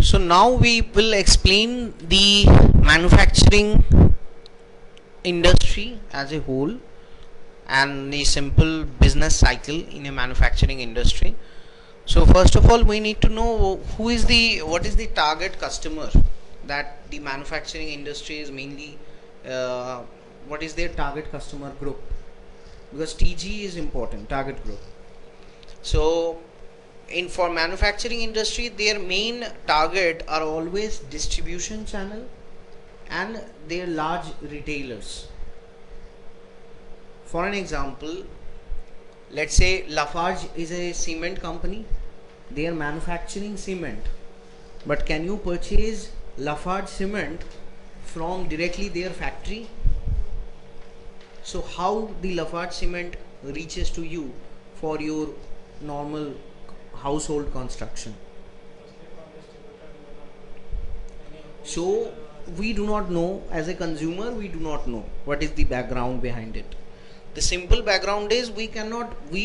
So now we will explain the manufacturing industry as a whole and the simple business cycle in a manufacturing industry. So first of all, we need to know what is the target customer that the manufacturing industry is mainly, what is their target customer group, because TG is important, target group. So for manufacturing industry, their main target are always distribution channel and their large retailers. For an example, let's say Lafarge is a cement company. They are manufacturing cement, but can you purchase Lafarge cement from directly their factory? So how the Lafarge cement reaches to you for your normal household construction? So we do not know, as a consumer, we do not know what is the background behind it. The simple background is we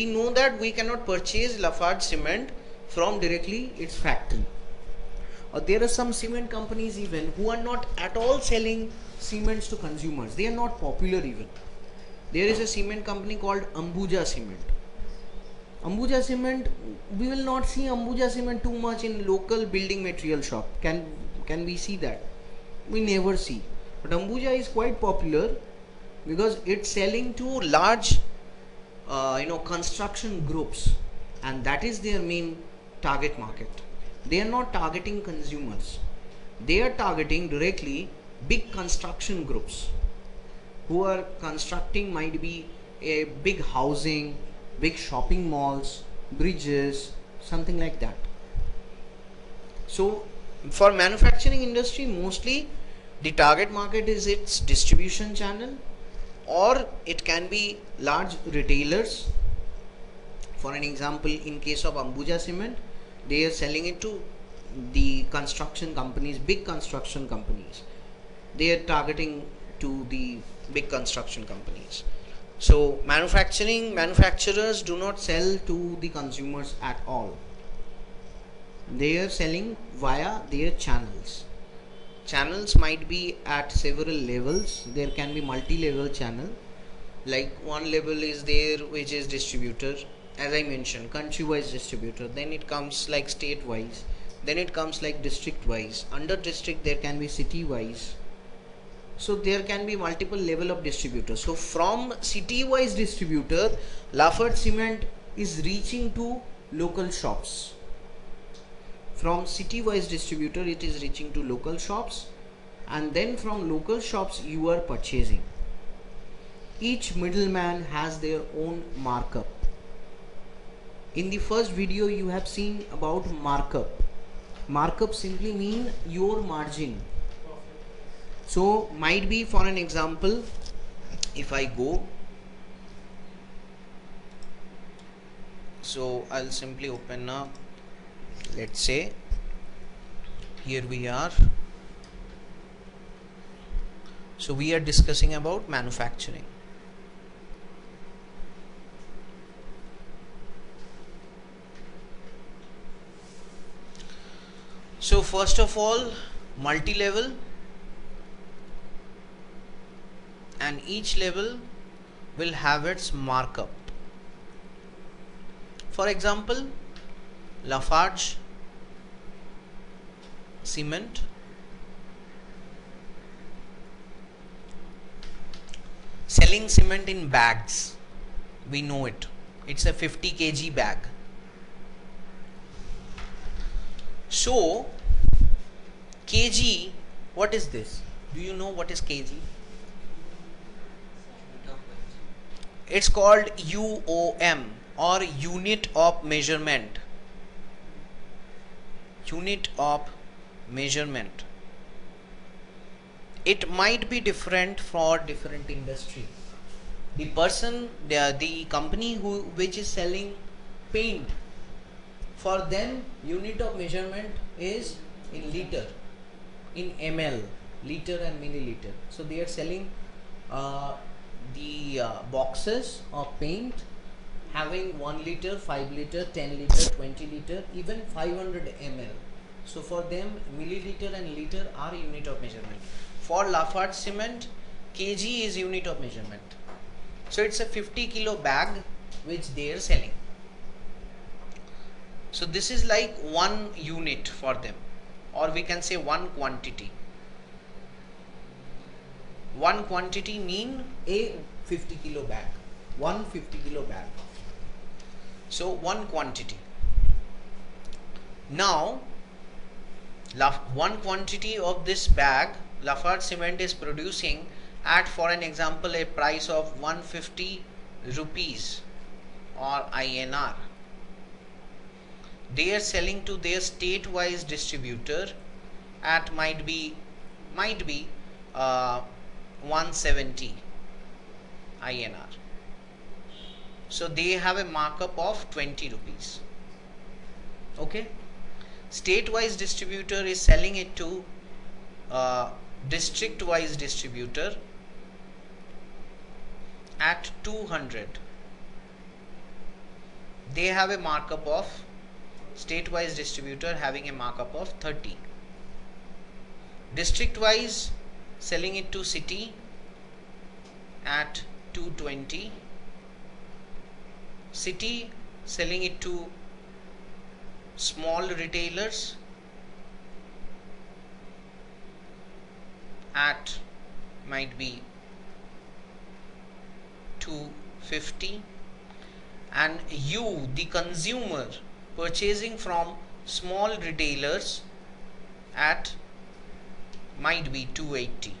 know that we cannot purchase Lafarge cement from directly its factory. Or there are some cement companies even who are not at all selling cements to consumers. They are not popular even. There is a cement company called Ambuja Cement. Ambuja Cement, we will not see Ambuja Cement too much in local building material shop. Can we see that? We never see. But Ambuja is quite popular because it's selling to large construction groups, and that is their main target market. They are not targeting consumers. They are targeting directly big construction groups who are constructing, might be a big housing, big shopping malls, bridges, something like that. So for manufacturing industry, mostly the target market is its distribution channel, or it can be large retailers. For an example, in case of Ambuja Cement, they are selling it to the construction companies, big construction companies. They are targeting to the big construction companies. So manufacturers do not sell to the consumers at all. They are selling via their channels. Channels might be at several levels. There can be multi-level channel. Like one level is there which is distributor, as I mentioned, country-wise distributor. Then it comes like state-wise. Then it comes like district-wise. Under district there can be city-wise. So there can be multiple level of distributors. So from city-wise distributor, Lafarge Cement is reaching to local shops. From city-wise distributor, it is reaching to local shops, and then from local shops you are purchasing. Each middleman has their own markup. In the first video you have seen about markup. Markup simply mean your margin. So might be, for an example, if I go, so I'll simply open up, let's say here we are. So we are discussing about manufacturing. So first of all, multi-level, and each level will have its markup. For example, Lafarge Cement selling cement in bags. We know it. It's a 50 kg bag. So kg, what is this? Do you know what is kg? It's called UOM, or unit of measurement. Unit of measurement. It might be different for different industry. The company which is selling paint, for them unit of measurement is in liter, in ml, liter and milliliter. So they are selling the boxes of paint having 1 liter, 5 liter, 10 liter, 20 liter, even 500 ml. So for them, milliliter and liter are unit of measurement. For Lafarge cement, kg is unit of measurement. So it's a 50 kilo bag which they are selling. So this is like one unit for them, or we can say one quantity. One quantity mean a 50 kilo bag. 150 kilo bag. So one quantity. Now one quantity of this bag Lafarge cement is producing at, for an example, a price of 150 rupees or INR. They are selling to their state-wise distributor at might be 170 INR. So they have a markup of 20 rupees. Okay. State-wise distributor is selling it to district-wise distributor at 200. They have a markup of, state-wise distributor having a markup of 30. District-wise selling it to city at 220. City selling it to small retailers at might be 250, and you, the consumer, purchasing from small retailers at might be 280.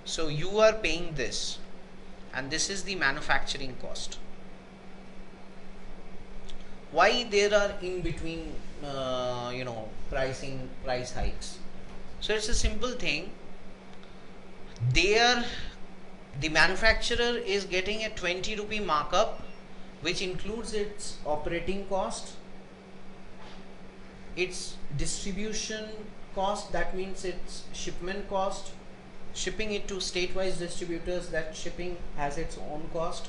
So you are paying this, and this is the manufacturing cost. Why there are in between price hikes? So it's a simple thing. The manufacturer is getting a 20 rupee markup, which includes its operating cost, its distribution cost, that means its shipment cost, shipping it to state-wise distributors, that shipping has its own cost,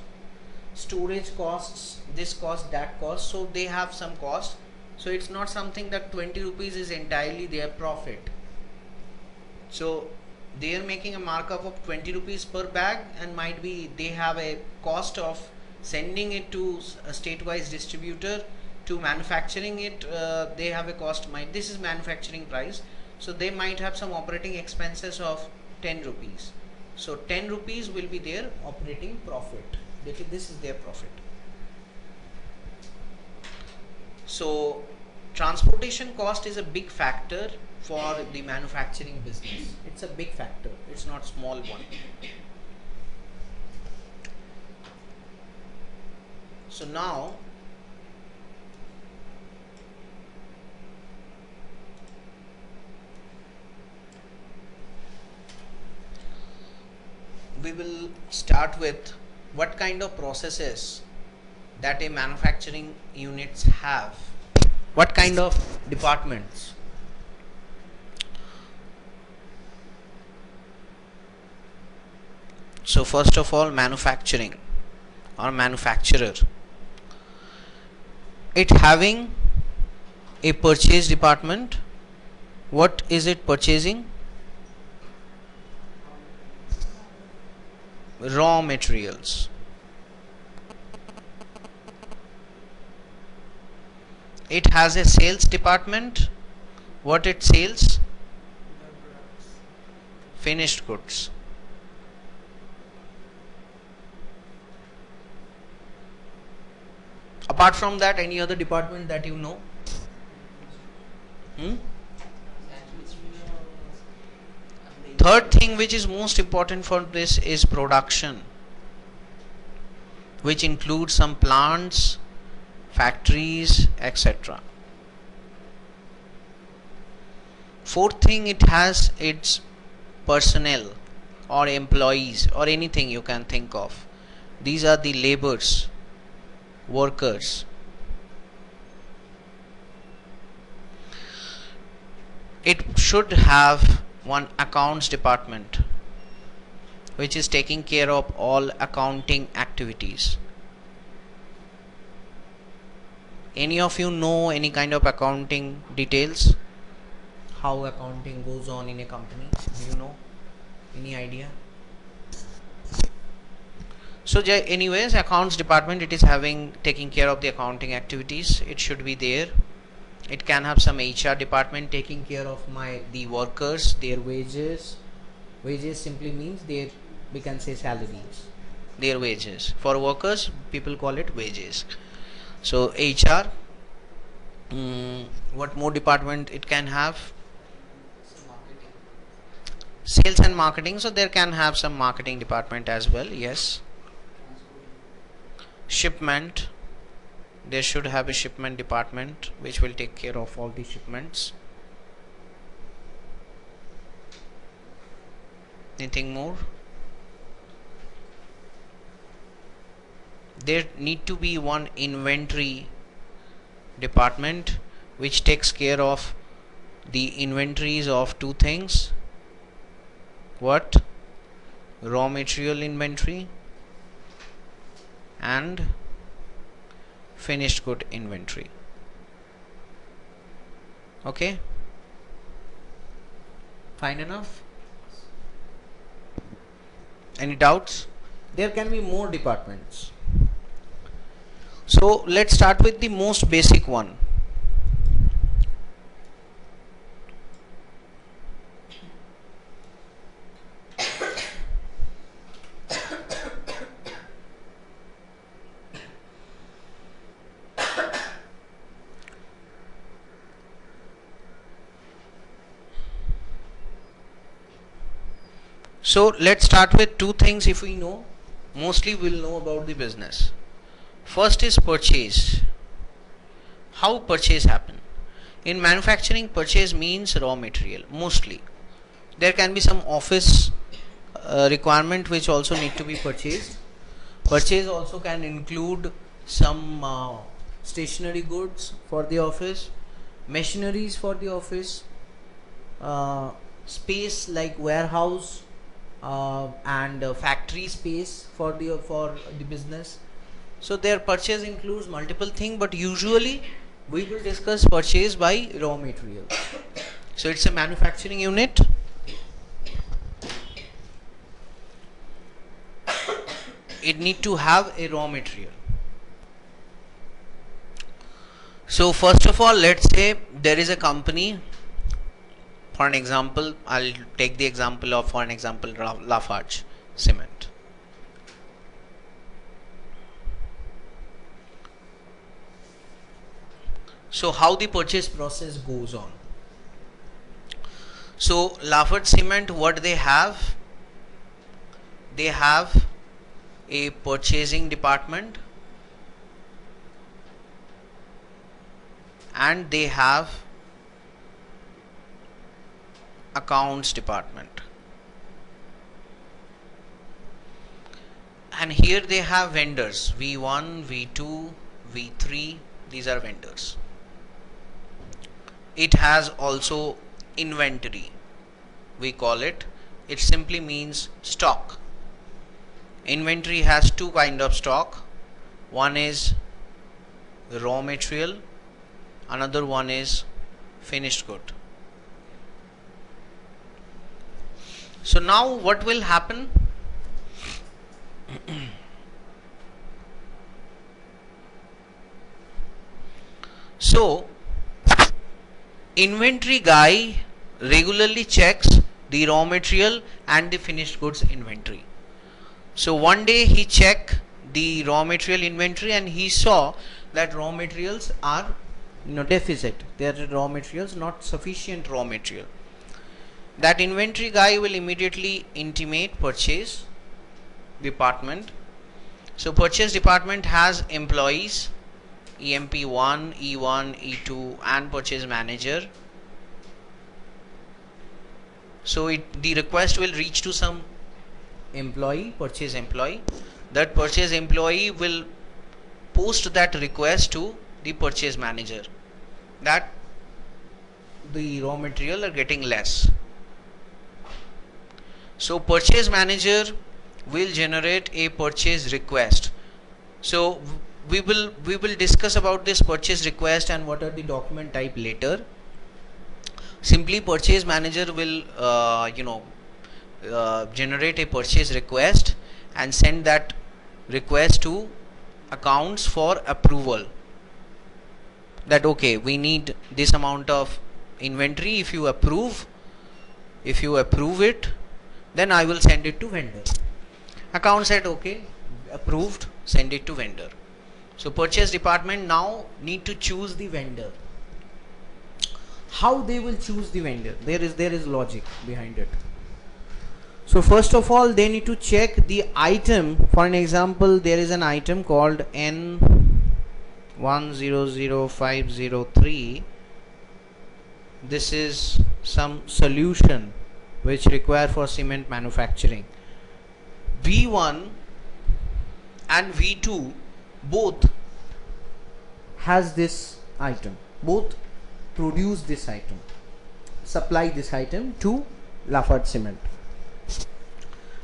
storage costs, this cost, that cost. So they have some cost. So it's not something that 20 rupees is entirely their profit. So they are making a markup of 20 rupees per bag, and might be they have a cost of sending it to a state-wise distributor, to manufacturing it, they have a cost, this is manufacturing price. So they might have some operating expenses of 10 rupees. So 10 rupees will be their operating profit. This is their profit. So transportation cost is a big factor for the manufacturing business. It's a big factor. It's not small one. So now we will start with what kind of processes that a manufacturing units have, what kind of departments. So first of all, manufacturing or manufacturer, it having a purchase department. What is it purchasing? Raw materials. It has a sales department. What it sells? Finished goods. Apart from that, any other department that you know? Third thing which is most important for this is production, which includes some plants, factories, etc. Fourth thing, it has its personnel or employees or anything you can think of. These are the laborers, workers. It should have one accounts department which is taking care of all accounting activities. Any of you know any kind of accounting details? How accounting goes on in a company? Do you know? Any idea? So anyways, accounts department, it is having taking care of the accounting activities. It should be there. It can have some HR department taking care of the workers, their wages. Wages simply means their, we can say, salaries, their wages. For workers, people call it wages. So HR. What more department it can have? Sales and marketing. So there can have some marketing department as well. Yes. Shipment. They should have a shipment department which will take care of all the shipments. Anything more? There need to be one inventory department which takes care of the inventories of two things. What? Raw material inventory and finished good inventory. Okay, fine enough. Any doubts? There can be more departments. So let's start with the most basic one. So let's start with two things. If we know, mostly we'll know about the business. First is purchase. How purchase happen? In manufacturing, purchase means raw material mostly. There can be some office requirement which also need to be purchased. Purchase also can include some stationery goods for the office, machineries for the office, space like warehouse and factory space for the business. So their purchase includes multiple things, but usually we will discuss purchase by raw material. So it's a manufacturing unit. It need to have a raw material. So first of all, let's say there is a company. For an example, I'll take the example of, for an example, Lafarge Cement. So how the purchase process goes on? So Lafarge Cement, what they have? They have a purchasing department and they have accounts department, and here they have vendors V1, V2, V3. These are vendors. It has also inventory, we call it. It simply means stock. Inventory has two kind of stock. One is raw material, another one is finished good. So now what will happen? So inventory guy regularly checks the raw material and the finished goods inventory. So one day he checked the raw material inventory and he saw that raw materials are deficit. There are raw materials, not sufficient raw material. That inventory guy will immediately intimate purchase department. So purchase department has employees, EMP1, E1, E2 and purchase manager. So the request will reach to some employee, purchase employee. That purchase employee will post that request to the purchase manager that the raw material are getting less. So purchase manager will generate a purchase request. So we will discuss about this purchase request and what are the document type later. Simply purchase manager will generate a purchase request and send that request to accounts for approval, that okay, we need this amount of inventory. If you approve it, then I will send it to vendor. Account said okay, approved, send it to vendor. So purchase department now need to choose the vendor. How they will choose the vendor? There is logic behind it. So first of all, they need to check the item. For an example, there is an item called N100503. This is some solution which require for cement manufacturing. V1 and V2 both has this item, both produce this item, supply this item to Lafarge Cement.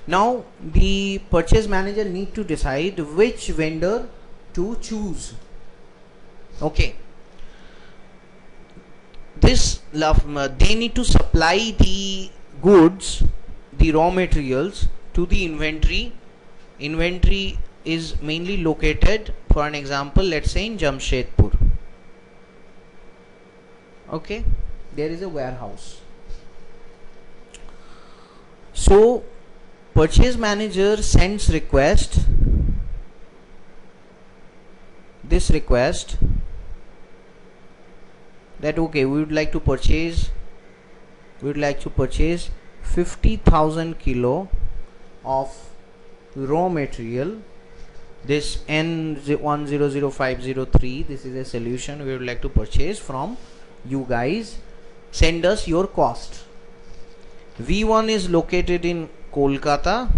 Now the purchase manager need to decide which vendor to choose. Okay, they need to supply the goods, the raw materials to the inventory. Inventory is mainly located, for an example, let's say in Jamshedpur. Okay, there is a warehouse. So purchase manager sends this request that okay, we would like to purchase 50,000 kilo of raw material. This N100503, this is a solution we would like to purchase from you guys. Send us your cost. V1 is located in Kolkata.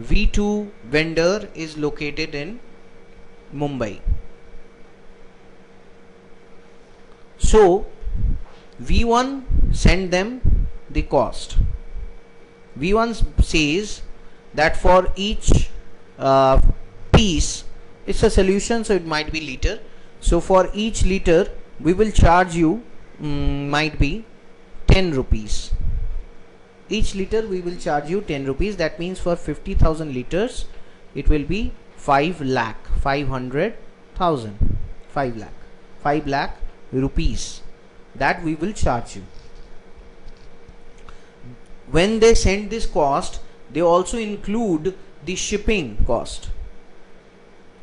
V2 vendor is located in Mumbai. So V1 send them the cost. V1 says that for each piece, it's a solution, so it might be liter. So for each liter we will charge you might be 10 rupees. Each liter we will charge you 10 rupees. That means for 50,000 liters it will be 5 lakh rupees that we will charge you. When they send this cost, they also include the shipping cost.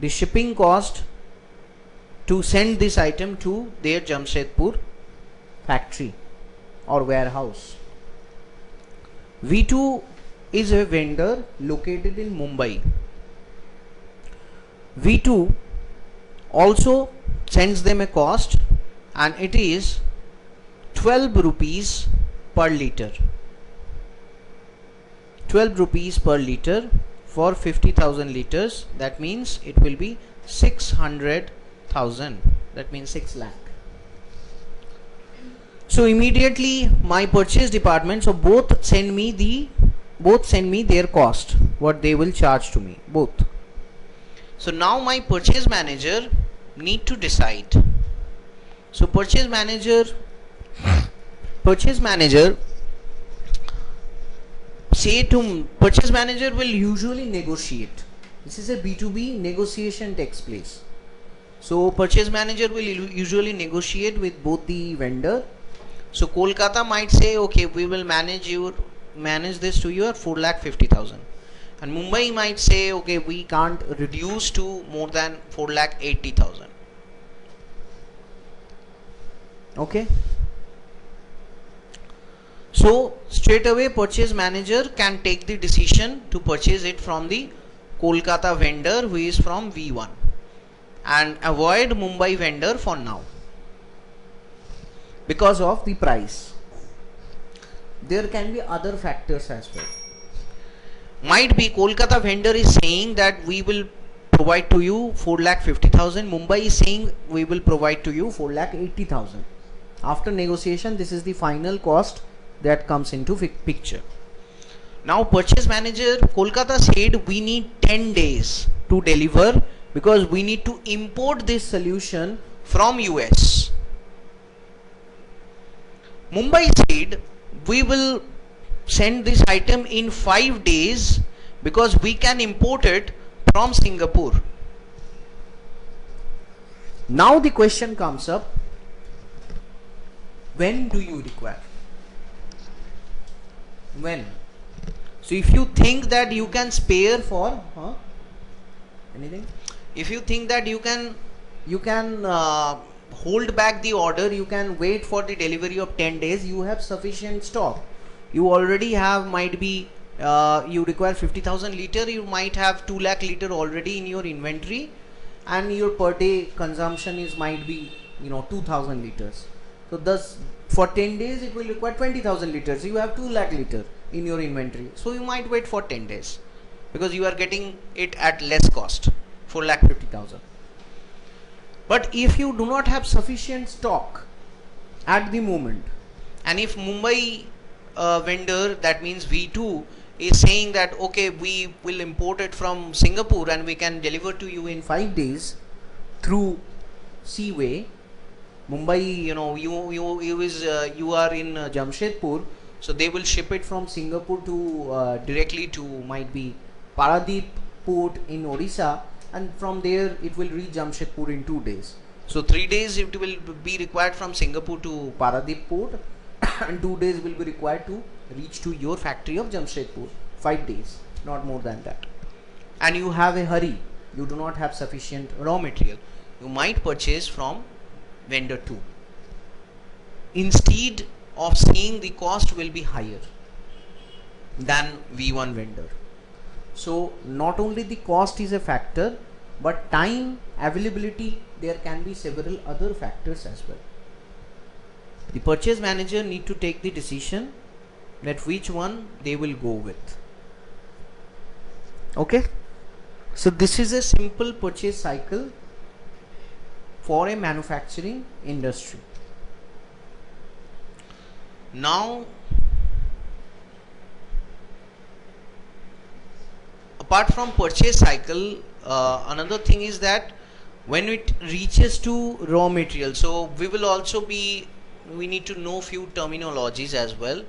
The shipping cost to send this item to their Jamshedpur factory or warehouse. V2 is a vendor located in Mumbai. V2 also sends them a cost, and it is 12 rupees per liter. 12 rupees per liter for 50,000 liters. That means it will be 600,000. That means 6 lakh. So immediately my purchase department, so both send me their cost, what they will charge to me, both. So now my purchase manager need to decide. So purchase manager will usually negotiate. This is a B2B, negotiation takes place. So purchase manager will usually negotiate with both the vendor. So Kolkata might say okay, we will manage this to your 4,50,000, and Mumbai might say okay, we can't reduce to more than 4,80,000. Okay, so straight away purchase manager can take the decision to purchase it from the Kolkata vendor who is from V1 and avoid Mumbai vendor for now because of the price. There can be other factors as well. Might be Kolkata vendor is saying that we will provide to you 4,50,000. Mumbai is saying we will provide to you 4,80,000. After negotiation, this is the final cost that comes into picture. Now purchase manager, Kolkata said we need 10 days to deliver because we need to import this solution from US. Mumbai said we will send this item in 5 days because we can import it from Singapore. Now the question comes up, when do you require? When? So if you think that you can spare for anything, if you think that you can hold back the order, you can wait for the delivery of 10 days, you have sufficient stock. You already have, might be you require 50,000 liter, you might have 2 lakh liter already in your inventory, and your per day consumption is might be 2,000 liters. So thus for 10 days it will require 20,000 liters. You have 2 lakh liter in your inventory, so you might wait for 10 days because you are getting it at less cost, 4,50,000. But if you do not have sufficient stock at the moment, and if Mumbai vendor, that means V2, is saying that okay, we will import it from Singapore and we can deliver to you in 5 days through seaway. Mumbai, you are in Jamshedpur, so they will ship it from Singapore to directly to might be Paradip port in Odisha, and from there it will reach Jamshedpur in 2 days. So 3 days it will be required from Singapore to Paradip port and 2 days will be required to reach to your factory of Jamshedpur. 5 days, not more than that. And you have a hurry, you do not have sufficient raw material, you might purchase from vendor 2. Instead of seeing the cost will be higher than V1 vendor. So not only the cost is a factor, but time, availability, there can be several other factors as well. The purchase manager need to take the decision that which one they will go with. Okay, so this is a simple purchase cycle for a manufacturing industry. Now, apart from purchase cycle, another thing is that when it reaches to raw material, so we need to know few terminologies as well.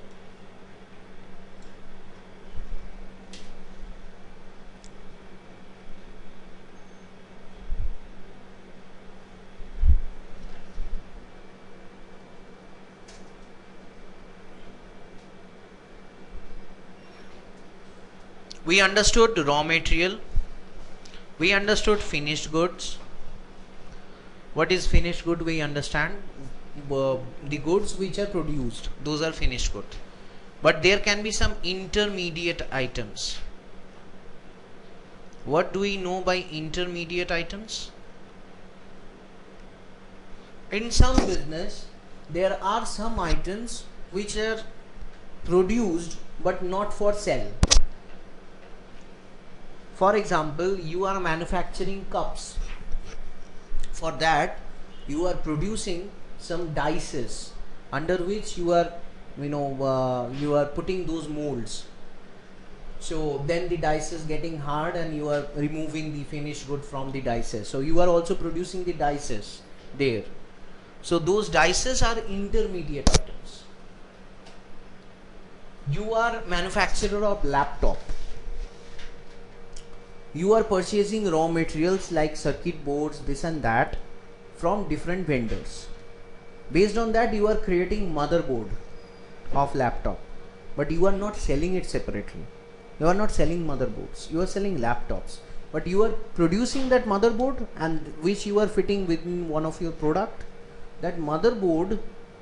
We understood raw material, we understood finished goods. What is finished good? We understand the goods which are produced, those are finished goods. But there can be some intermediate items. What do we know by intermediate items? In some business, there are some items which are produced but not for sale. For example, you are manufacturing cups. For that, you are producing some dices under which you are putting those molds. So then the dice is getting hard and you are removing the finished good from the dices. So you are also producing the dices there. So those dices are intermediate items. You are manufacturer of laptop. You are purchasing raw materials like circuit boards, this and that from different vendors. Based on that, you are creating motherboard of laptop, but you are not selling it separately. You are not selling motherboards, you are selling laptops, but you are producing that motherboard and which you are fitting within one of your product. That motherboard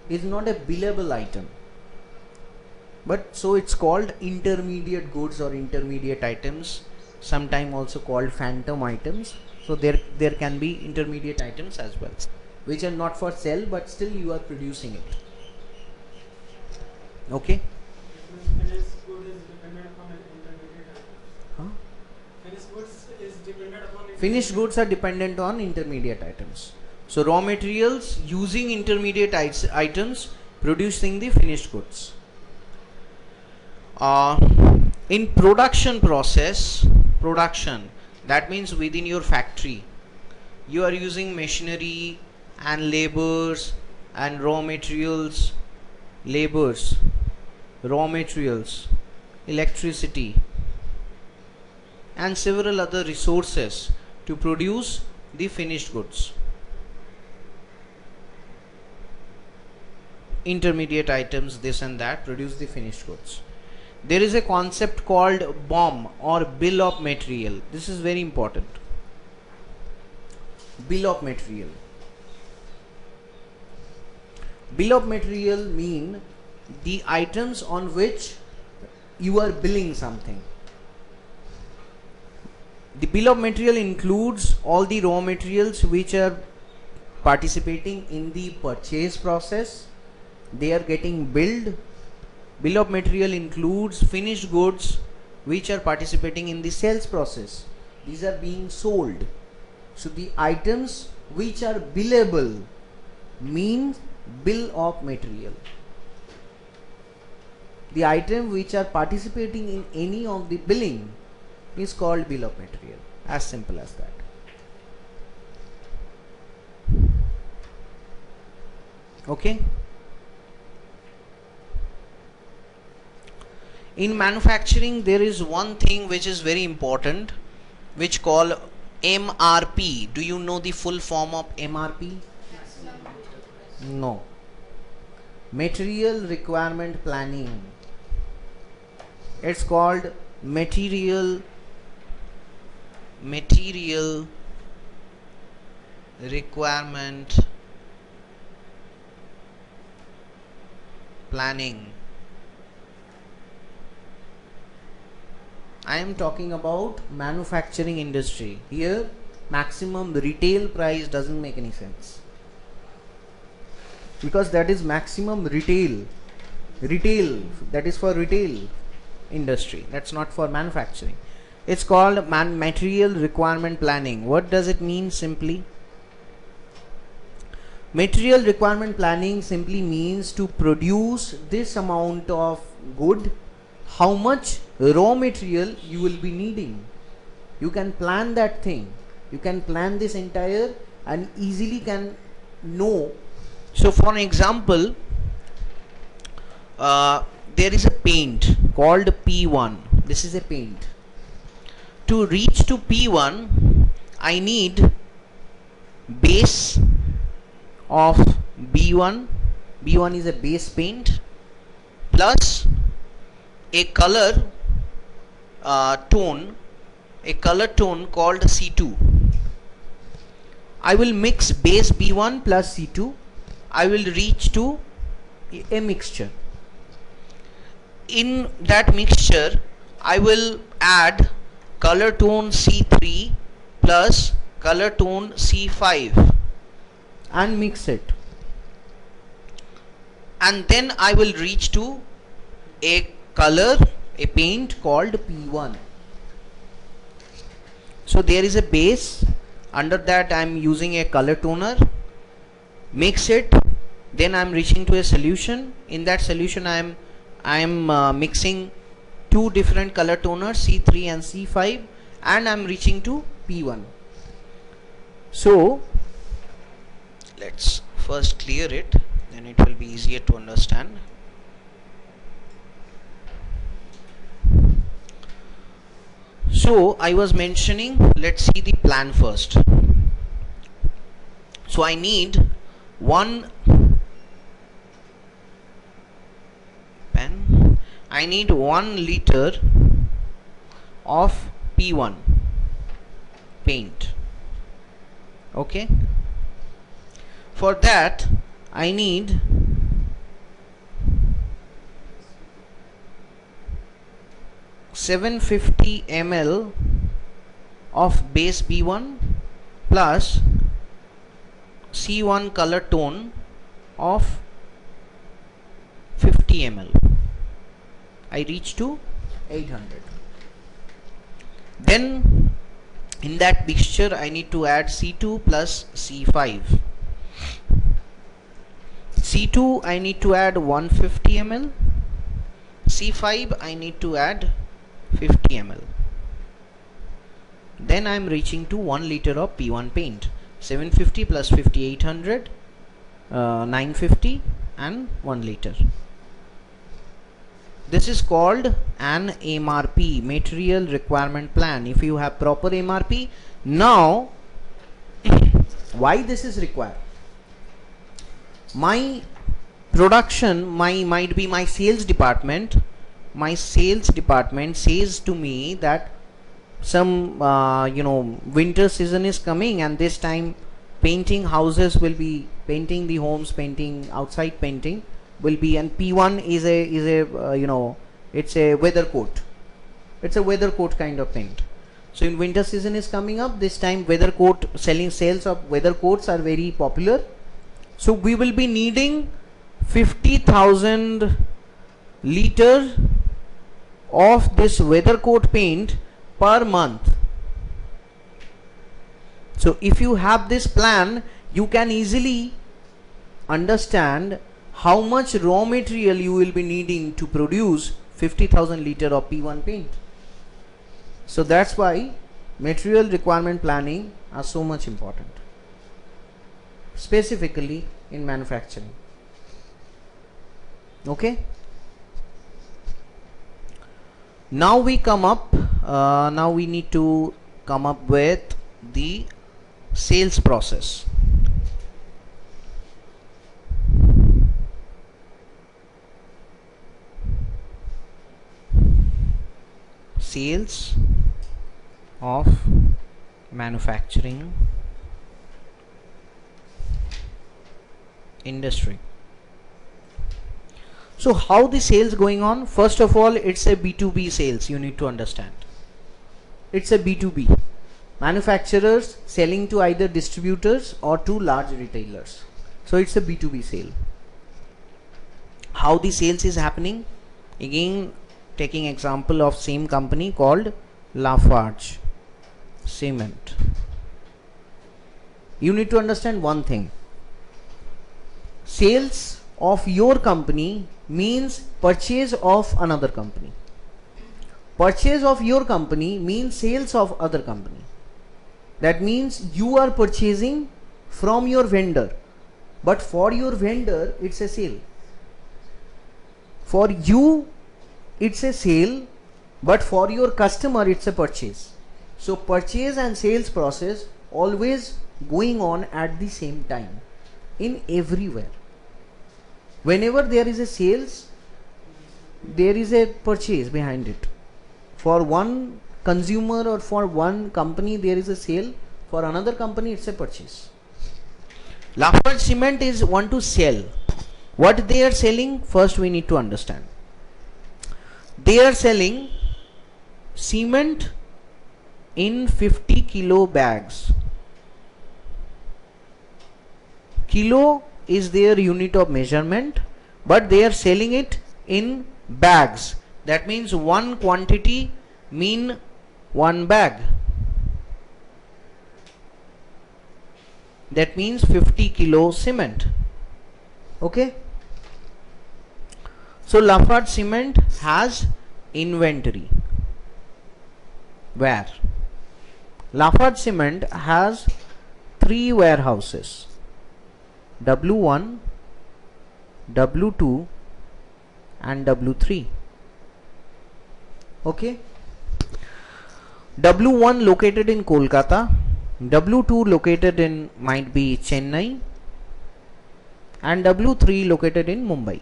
is not a billable item, but so it's called intermediate goods or intermediate items, sometimes also called phantom items. So there can be intermediate items as well, which are not for sale but still you are producing it. Okay. Finished good is dependent upon intermediate items. Finished goods is dependent upon Finished goods are dependent on intermediate items. So raw materials using intermediate items producing the finished goods. In production process, That means within your factory you are using machinery and labors and raw materials, electricity and several other resources to produce the finished goods. Intermediate items, this and that, produce the finished goods. There is a concept called BOM or bill of material. This is very important. Bill of material. Bill of material mean the items on which you are billing something. The bill of material includes all the raw materials which are participating in the purchase process. They are getting billed. Bill of material includes finished goods which are participating in the sales process. These are being sold. So the items which are billable means bill of material. The item which are participating in any of the billing is called bill of material. As simple as that. Okay. In manufacturing there is one thing which is very important, which call MRP. Do you know the full form of MRP? No. Material requirement planning. It's called material requirement planning. I am talking about manufacturing industry. Here maximum retail price doesn't make any sense, because that is maximum retail, that is for retail industry, that's not for manufacturing. It's called material requirement planning. What does it mean simply? Material requirement planning simply means to produce this amount of good, how much raw material you will be needing. You can plan that thing. You can plan this entire and easily can know. So for an example, there is a paint called P1. This is a paint. To reach to P1, I need base of B1. B1 is a base paint plus a color tone called C2. I will mix base B1 plus C2. I will reach to a mixture. In that mixture, I will add color tone C3 plus color tone C5 and mix it. And then I will reach to a paint called P1. So there is a base. Under that I am using a color toner. Mix it. Then I am reaching to a solution. In that solution I am mixing two different color toners, C3 and C5, and I am reaching to P1. So let's first clear it, then it will be easier to understand. So I was mentioning, let's see the plan first. So I need one pen. I need 1 liter of P1 paint. Okay. For that I need 750 ml of base B1 plus C1 color tone of 50 ml. I reach to 800. Then in that mixture I need to add C2 plus C5. C2 I need to add 150 ml. C5 I need to add 50 ml. then I am reaching to 1 liter of P1 paint. 750 plus 50, 800, 950 and 1 liter. This is called an MRP, material requirement plan. If you have proper MRP, now why this is required? My production, might be my sales department. My sales department says to me that some winter season is coming, and this time painting houses will be, painting the homes, painting outside painting will be, and P1 is a it's a weather coat. It's a weather coat kind of paint. So in winter season is coming up, this time weather coat sales of weather coats are very popular. So we will be needing 50,000 liter of this weather coat paint per month. So if you have this plan, you can easily understand how much raw material you will be needing to produce 50,000 liter of P1 paint. So that's why material requirement planning are so much important, specifically in manufacturing. Okay, now we come up, now we need to come up with the sales process. Sales of manufacturing industry. So how the sales going on? First of all, it's a B2B sales. You need to understand, it's a B2B. Manufacturers selling to either distributors or to large retailers. So it's a B2B sale. How the sales is happening? Again, taking example of same company called Lafarge Cement. You need to understand one thing. Sales of your company means purchase of another company. Purchase of your company means sales of other company. That means you are purchasing from your vendor, but for your vendor it's a sale. For you it's a sale, but for your customer it's a purchase. So purchase and sales process always going on at the same time in everywhere. Whenever there is a sales, there is a purchase behind it. For one consumer or for one company there is a sale, for another company it's a purchase. Lafarge Cement is want to sell. What they are selling? First we need to understand. They are selling cement in 50 kilo bags. Kilo is their unit of measurement, but they are selling it in bags. That means one quantity mean one bag. That means 50 kilo cement. Okay. So Lafarge Cement has inventory. Where? Lafarge Cement has 3 warehouses, W1, W2 and W3. Okay. W1 located in Kolkata, W2 located in might be Chennai, and W3 located in Mumbai.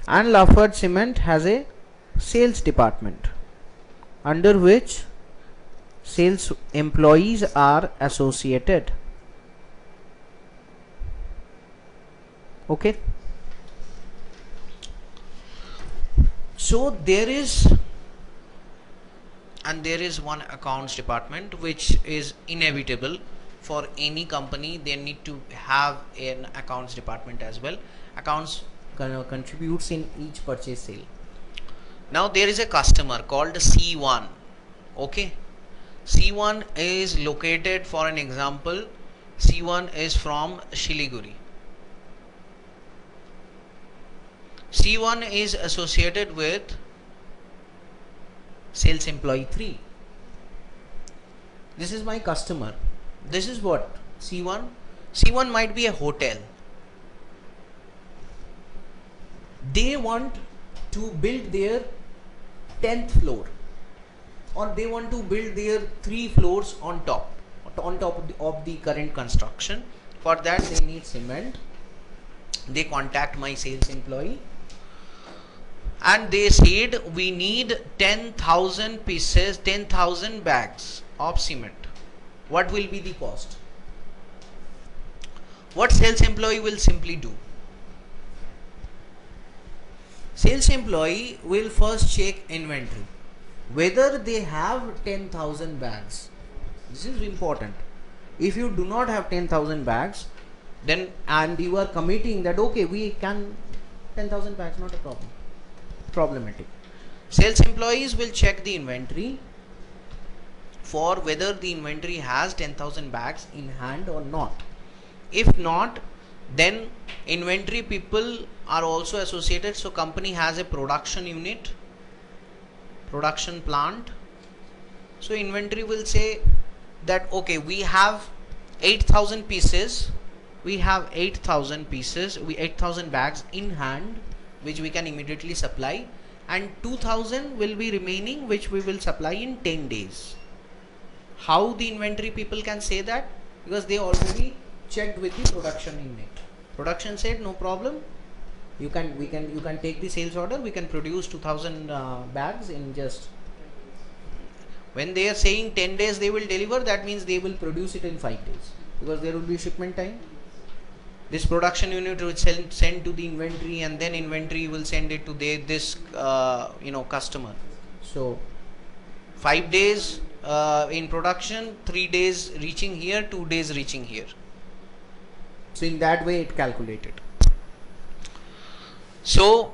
And Lafarge Cement has a sales department under which sales employees are associated. Okay. So there is one accounts department which is inevitable for any company. They need to have an accounts department as well. Accounts contributes in each purchase sale. Now there is a customer called C1. Okay. C1 is located, for an example, C1 is from Shiliguri. C1 is associated with Sales employee 3. This is my customer. This is what? C1. C1 might be a hotel. They want to build their 10th floor, or they want to build their 3 floors on top of the current construction. For that they need cement. They contact my sales employee and they said we need 10,000 pieces, 10,000 bags of cement. What will be the cost? What sales employee will simply do? Sales employee will first check inventory, whether they have 10,000 bags. This is important. If you do not have 10,000 bags, then and you are committing that okay, we can 10,000 bags, not a problem. Problematic. Sales employees will check the inventory for whether the inventory has 10,000 bags in hand or not. If not, then inventory people are also associated. So company has a production unit, production plant. So inventory will say that okay, we have 8,000 pieces, we have 8,000 pieces, 8,000 bags in hand which we can immediately supply, and 2,000 will be remaining which we will supply in 10 days. How the inventory people can say that? Because they already checked with the production unit. Production said no problem, you can take the sales order, we can produce 2,000 bags in just. When they are saying 10 days they will deliver, that means they will produce it in 5 days, because there will be shipment time. This production unit will send to the inventory, and then inventory will send it to this customer. So 5 days in production, 3 days reaching here, 2 days reaching here. So in that way it calculated. So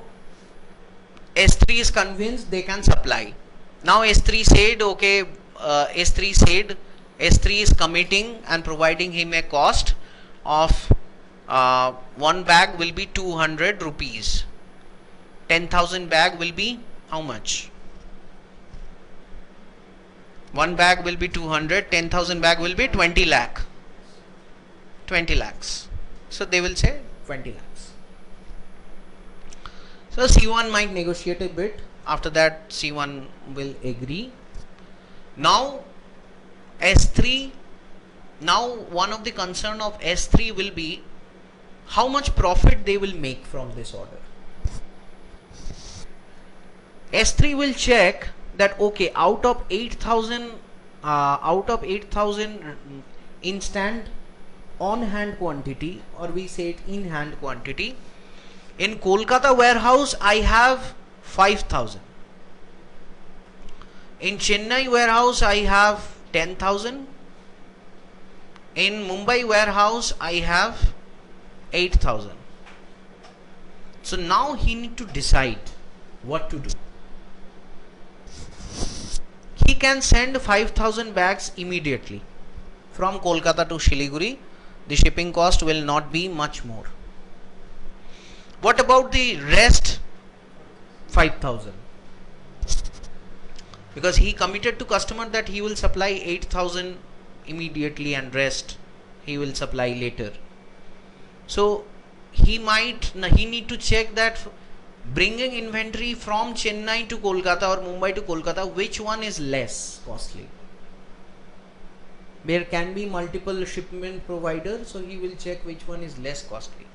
S3 is convinced they can supply. Now S3 said okay, S3 is committing and providing him a cost of one bag will be 200 rupees. 10,000 bag will be how much? One bag will be 200, 10,000 bag will be 20 lakh. 20 lakhs. So they will say 20 lakhs. So C1 might negotiate a bit. After that C1 will agree. Now S3, now one of the concern of S3 will be how much profit they will make from this order. S3 will check that okay, out of 8,000 instant on hand quantity, or we say it in hand quantity, in Kolkata warehouse I have 5,000. In Chennai warehouse I have 10,000. In Mumbai warehouse I have 8,000. So now he need to decide what to do. He can send 5,000 bags immediately from Kolkata to Shiliguri. The shipping cost will not be much more. What about the rest 5,000? Because he committed to customer that he will supply 8,000 immediately and rest he will supply later. So he need to check that bringing inventory from Chennai to Kolkata or Mumbai to Kolkata, which one is less costly. There can be multiple shipment providers, so he will check which one is less costly.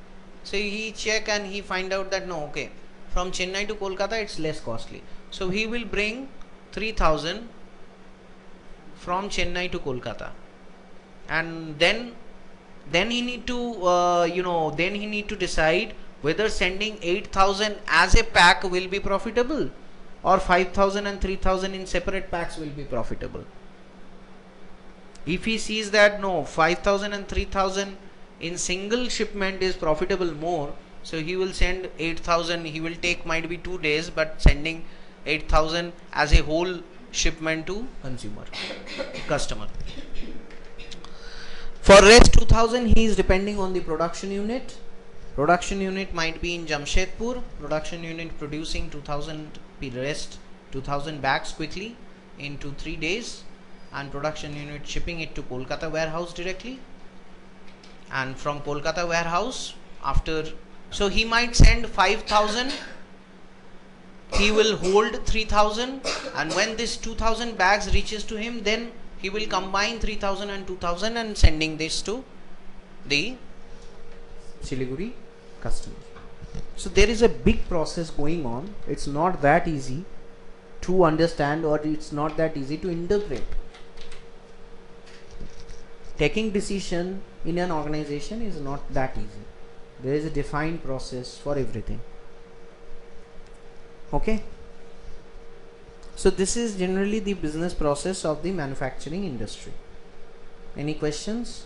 So he check and he find out that no, okay, from Chennai to Kolkata it's less costly. So he will bring 3,000 from Chennai to Kolkata, and then he need to decide whether sending 8,000 as a pack will be profitable, or 5,000 and 3,000 in separate packs will be profitable. If he sees that no, 5,000 and 3,000 in single shipment is profitable more, so he will send 8,000. He will take might be 2 days, but sending 8,000 as a whole shipment to customer. For rest 2,000 he is depending on the production unit. Production unit might be in Jamshedpur. Production unit producing 2,000 rest 2000 bags quickly in 2-3 days, and production unit shipping it to Kolkata warehouse directly, and from Kolkata warehouse after, so he might send 5000, he will hold 3000, and when this 2000 bags reaches to him, then he will combine 3000 and 2000 and sending this to the Siliguri customer. So there is a big process going on. It's not that easy to understand, or it's not that easy to interpret. Taking decision in an organization is not that easy. There is a defined process for everything. Okay, so this is generally the business process of the manufacturing industry. Any questions?